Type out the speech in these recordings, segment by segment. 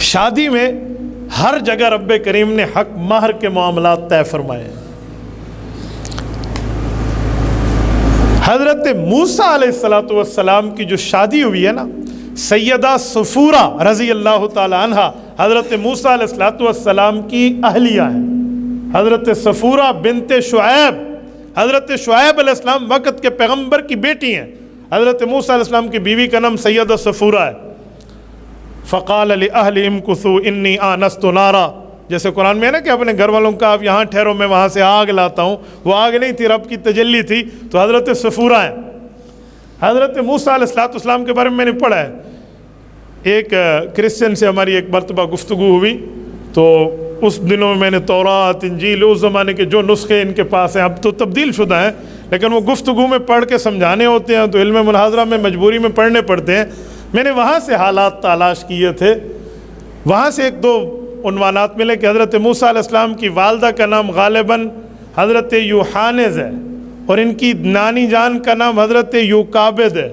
شادی میں ہر جگہ رب کریم نے حق مہر کے معاملات طے فرمائے ہیں۔ حضرت موسیٰ علیہ السلام کی جو شادی ہوئی ہے نا، سیدہ صفورہ رضی اللہ تعالی عنہ حضرت موسیٰ علیہ السلام کی اہلیہ ہیں۔ حضرت صفورہ بنت شعیب، حضرت شعیب علیہ السلام وقت کے پیغمبر کی بیٹی ہیں۔ حضرت موسیٰ علیہ السلام کی بیوی کا نام سیدہ صفورہ ہے۔ فقال لأہلہم امکثوا انی آنست نارا، جیسے قرآن میں ہے نا کہ اپنے گھر والوں کا آپ یہاں ٹھہرو، میں وہاں سے آگ لاتا ہوں، وہ آگ نہیں تھی، رب کی تجلی تھی، تو حضرت صفورہ ہیں۔ حضرت موسیٰ علیہ السلام کے بارے میں نے پڑھا ہے، ایک کرسچن سے ہماری ایک مرتبہ گفتگو ہوئی، تو اس دنوں میں نے تورات، انجیل، اس زمانے کے جو نسخے ان کے پاس ہیں، اب تو تبدیل شدہ ہیں، لیکن وہ گفتگو میں پڑھ کے سمجھانے ہوتے ہیں تو علم مناظرہ میں مجبوری میں پڑھنے پڑتے ہیں۔ میں نے وہاں سے حالات تلاش کیے تھے، وہاں سے ایک دو عنوانات ملے کہ حضرت موسیٰ علیہ السلام کی والدہ کا نام غالباً حضرت یوحانز ہے، اور ان کی نانی جان کا نام حضرت یوکابد ہے،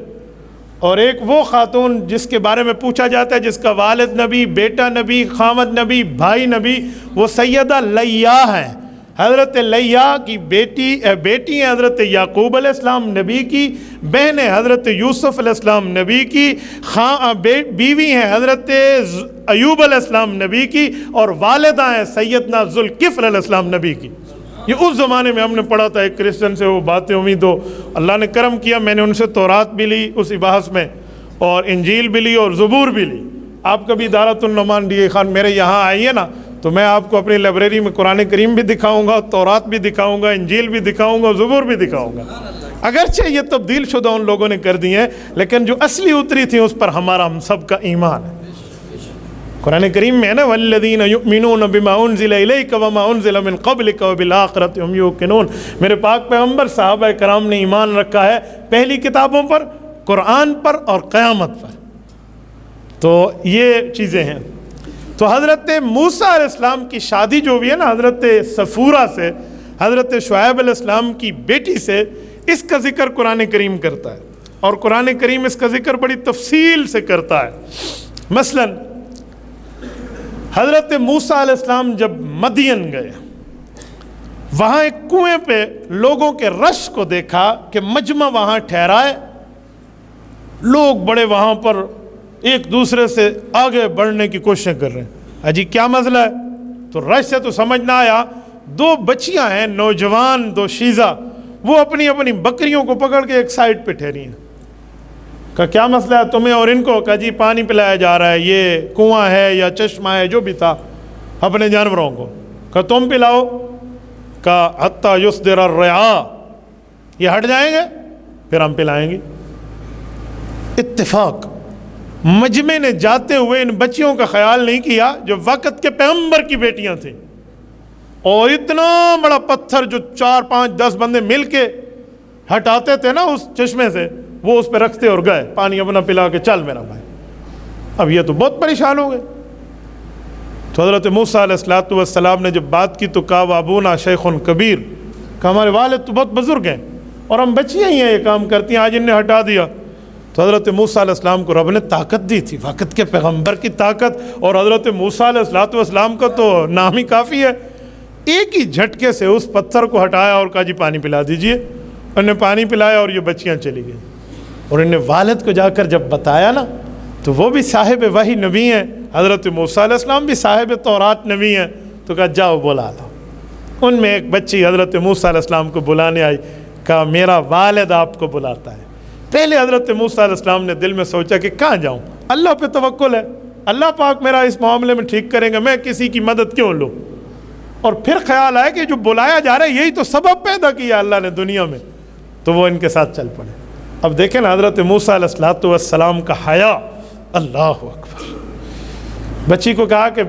اور ایک وہ خاتون جس کے بارے میں پوچھا جاتا ہے جس کا والد نبی، بیٹا نبی، خامد نبی، بھائی نبی، وہ سیدہ لیہ ہیں۔ حضرت لیہ کی بیٹی ہیں حضرت یعقوب علیہ السلام نبی کی، بہن ہے حضرت یوسف علیہ السلام نبی کی، بیوی ہیں حضرت ایوب علیہ السلام نبی کی، اور والدہ ہیں سیدنا ذوالکفل علیہ السلام نبی کی۔ یہ اس زمانے میں ہم نے پڑھا تھا، ایک کرسچن سے وہ باتیں ہوئی تو اللہ نے کرم کیا، میں نے ان سے تورات بھی لی اسی بحث میں، اور انجیل بھی لی اور زبور بھی لی۔ آپ کبھی دارت النعمان ڈی خان میرے یہاں آئیے نا، تو میں آپ کو اپنی لائبریری میں قرآن کریم بھی دکھاؤں گا، تورات بھی دکھاؤں گا، انجیل بھی دکھاؤں گا، زبور بھی دکھاؤں گا۔ اگرچہ یہ تبدیل شدہ ان لوگوں نے کر دی ہیں، لیکن جو اصلی اتری تھی اس پر ہم سب کا ایمان ہے۔ قرآن کریم میں ہے نا والذین یؤمنون بما انزل الیک وما انزل من قبلک وبالآخرۃ هم یوقنون، میرے پاک پیغمبر صحابہ کرام نے ایمان رکھا ہے پہلی کتابوں پر، قرآن پر اور قیامت پر۔ تو یہ چیزیں ہیں۔ تو حضرت موسیٰ علیہ السلام کی شادی جو بھی ہے نا حضرت صفورہ سے، حضرت شعیب علیہ السلام کی بیٹی سے، اس کا ذکر قرآن کریم کرتا ہے، اور قرآن کریم اس کا ذکر بڑی تفصیل سے کرتا ہے۔ مثلا حضرت موسیٰ علیہ السلام جب مدین گئے، وہاں ایک کنویں پہ لوگوں کے رش کو دیکھا کہ مجمع وہاں ٹھہرا ہے، لوگ بڑے وہاں پر ایک دوسرے سے آگے بڑھنے کی کوششیں کر رہے ہیں۔ اجی کیا مسئلہ ہے؟ تو رش سے تو سمجھ نہ آیا، دو بچیاں ہیں نوجوان، دو شیزہ، وہ اپنی اپنی بکریوں کو پکڑ کے ایک سائڈ پہ ٹھہری ہیں۔ کہا کیا مسئلہ ہے تمہیں اور ان کو؟ کہا جی پانی پلایا جا رہا ہے، یہ کنواں ہے یا چشمہ ہے جو بھی تھا، اپنے جانوروں کو۔ کہا تم پلاؤ۔ کہا حتیٰ یصدر الرعاء، یہ ہٹ جائیں گے پھر ہم پلائیں گے۔ اتفاق، مجمع نے جاتے ہوئے ان بچیوں کا خیال نہیں کیا جو وقت کے پیغمبر کی بیٹیاں تھیں، اور اتنا بڑا پتھر جو 4 5 10 بندے مل کے ہٹاتے تھے نا اس چشمے سے، وہ اس پہ رکھتے اور گئے پانی اپنا پلا کے، چل میرا بھائی۔ اب یہ تو بہت پریشان ہو گئے۔ تو حضرت موسیٰ علیہ السلام نے جب بات کی تو کہا وابونا شیخ کبیر، کہ ہمارے والد تو بہت بزرگ ہیں اور ہم بچیاں ہی ہیں، یہ کام کرتی ہیں، آج انہیں ہٹا دیا۔ تو حضرت موسیٰ علیہ السلام کو رب نے طاقت دی تھی، وقت کے پیغمبر کی طاقت، اور حضرت موسیٰ علیہ السلام کا تو نام ہی کافی ہے۔ ایک ہی جھٹکے سے اس پتھر کو ہٹایا اور کہا جی پانی پلا دیجئے۔ انہوں نے پانی پلایا اور یہ بچیاں چلی گئیں، اور انہیں والد کو جا کر جب بتایا نا تو وہ بھی صاحب وحی نبی ہیں، حضرت موسیٰ علیہ السلام بھی صاحب تورات نبی ہیں، تو کہا جاؤ بلا لاؤ۔ ان میں ایک بچی حضرت موسیٰ علیہ السلام کو بلانے آئی، کہا میرا والد آپ کو بلاتا ہے۔ پہلے حضرت موسیٰ علیہ السلام نے دل میں سوچا کہ کہاں جاؤں، اللہ پہ توکل ہے، اللہ پاک میرا اس معاملے میں ٹھیک کریں گا، میں کسی کی مدد کیوں لوں۔ اور پھر خیال آیا کہ جو بلایا جا رہا ہے یہی تو سبب پیدا کیا اللہ نے دنیا میں، تو وہ ان کے ساتھ چل پڑے۔ اب دیکھیں نا حضرت موسیٰ علیہ السلام کا حیا، اللہ اکبر۔ بچی کو کہا کہ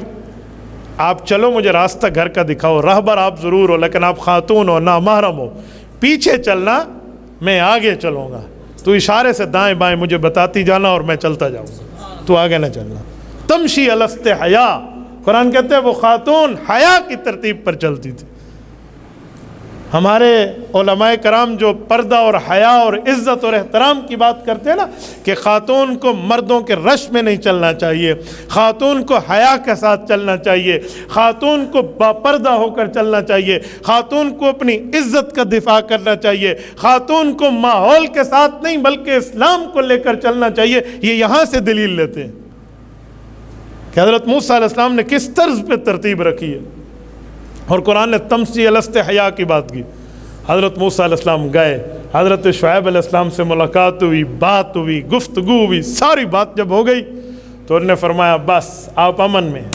آپ چلو مجھے راستہ گھر کا دکھاؤ، راہبر آپ ضرور ہو لیکن آپ خاتون ہو، نامحرم ہو، پیچھے چلنا میں آگے چلوں گا، تو اشارے سے دائیں بائیں مجھے بتاتی جانا اور میں چلتا جاؤں گا، تو آگے نہ چلنا۔ تمشی علی استحیاء، قرآن کہتے ہیں وہ خاتون حیا کی ترتیب پر چلتی تھی۔ ہمارے علماء کرام جو پردہ اور حیا اور عزت اور احترام کی بات کرتے ہیں نا کہ خاتون کو مردوں کے رش میں نہیں چلنا چاہیے، خاتون کو حیا کے ساتھ چلنا چاہیے، خاتون کو باپردہ ہو کر چلنا چاہیے، خاتون کو اپنی عزت کا دفاع کرنا چاہیے، خاتون کو ماحول کے ساتھ نہیں بلکہ اسلام کو لے کر چلنا چاہیے، یہ یہاں سے دلیل لیتے ہیں کہ حضرت موسیٰ علیہ السلام نے کس طرز پہ ترتیب رکھی ہے۔ اور قرآن نے تمسی الست حیا کی بات کی۔ حضرت موسیٰ علیہ السلام گئے، حضرت شعیب علیہ السلام سے ملاقات ہوئی، بات ہوئی، گفتگو ہوئی، ساری بات جب ہو گئی تو انہوں نے فرمایا بس آپ امن میں ہیں،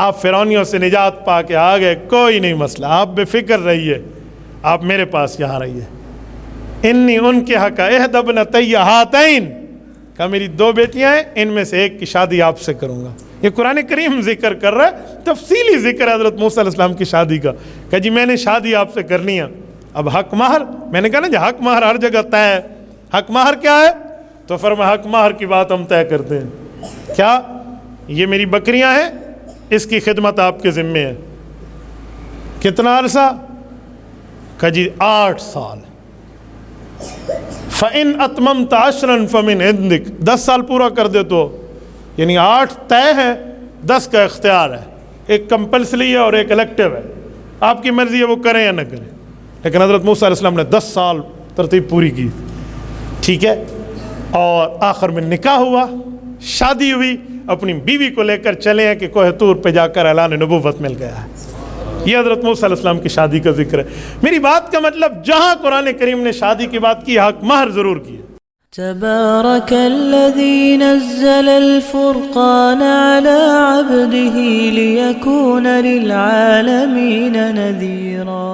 آپ فرعونیوں سے نجات پا کے آ گئے، کوئی نہیں مسئلہ، آپ بے فکر رہیے، آپ میرے پاس یہاں رہیے۔ انی ان کے حق احد ابنتی ہاتین، کہا میری 2 بیٹیاں ہیں، ان میں سے ایک کی شادی آپ سے کروں گا۔ یہ قرآن کریم ذکر کر رہا ہے، تفصیلی ذکر ہے حضرت موسیٰ علیہ السلام کی شادی کا، کہ جی میں نے شادی آپ سے کرنی ہے۔ اب حق مہر، میں نے کہا نا جی حق مہر ہر جگہ طے ہے، حق مہر کیا ہے؟ تو فرمایا حق مہر کی بات ہم طے کرتے ہیں۔ کیا یہ میری بکریاں ہیں، اس کی خدمت آپ کے ذمے ہے۔ کتنا عرصہ؟ کہ جی 8 سال۔ فَإِنْ أَتْمَمْتَ عَشْرًا فَمِنْ عِنْدِكَ، 10 سال پورا کر دے تو، یعنی 8 طے ہے، 10 کا اختیار ہے، ایک کمپلسری ہے اور ایک الیکٹیو ہے، آپ کی مرضی ہے وہ کریں یا نہ کریں۔ لیکن حضرت موسیٰ علیہ السلام نے 10 سال ترتیب پوری کی، ٹھیک ہے، اور آخر میں نکاح ہوا، شادی ہوئی، اپنی بیوی کو لے کر چلے ہیں کہ کوہ طور پہ جا کر اعلان نبوت مل گیا ہے۔ یہ حضرت موسیٰ علیہ السلام کی شادی کا ذکر ہے۔ میری بات کا مطلب جہاں قرآن کریم نے شادی کی بات کی، حق مہر ضرور کی ہے۔ تبارك الذي نزل الفرقان على عبده ليكون للعالمين نذيرا